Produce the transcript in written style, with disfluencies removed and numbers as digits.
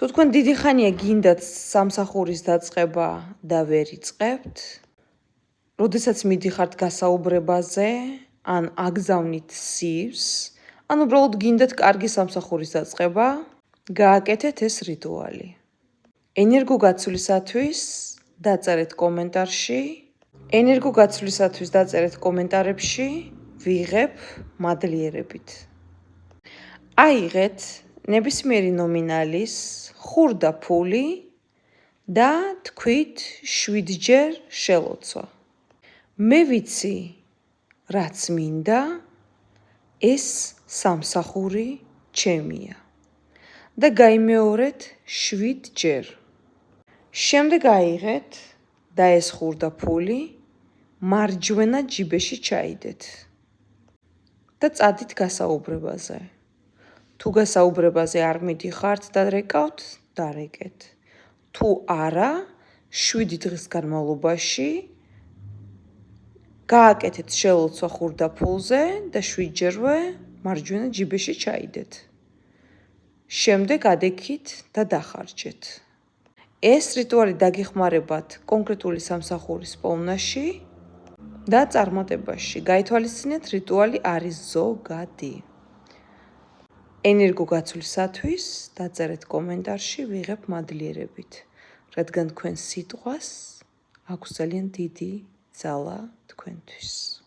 თუ თქვენ დიდი ხანია გინდათ სამსახურის დაწყება და ვერ იწყებთ, როდესაც მიდიხართ გასაუბრებაზე, ან აგზავნით სივს, ან უბრალოდ გინდათ კარგი სამსახურის დაწყება, გააკეთეთ ეს რიტუალი. ენერგოგაცვლისათვის დაწერეთ კომენტარში, ენერგოგაცვლისათვის დაწერეთ კომენტარებში, ვიღებ მადლიერებით. აიღეთ ნებისმიერი ნომინალის ხურდა ფული და თქვით 7-ჯერ შელოცვა. მე ვიცი, რაც მინდა, ეს სამსახური ჩემია. და გაიმეორეთ 7-ჯერ. შემდეგ აიღეთ და ეს ხურდა ფული მარჯვენა ჯიბეში ჩაიდეთ. და წადით გასაუბრებაზე. თუ გასაუბრებაზე არ მიდიხართ და რეკავთ, დარეკეთ. თუ არა, 7 დღის განმავლობაში გააკეთეთ შელოცვა ხურდა ფულზე და 7-ჯერვე მარჯვენა ჯიბეში ჩაიდეთ. შემდეგ ადექით და დახარჯეთ. ეს რიტუალი დაგეხმარებათ კონკრეტული სამსახურის პოვნაში და წარმატებაში. გაითვალისწინეთ, რიტუალი არის ზოგადი. ენერგოგაცვლისათვის დაწერეთ კომენტარში, ვიღებ მადლიერებით, რადგან თქვენ სიტყვას აქვს ძალიან დიდი ძალა თქვენთვის.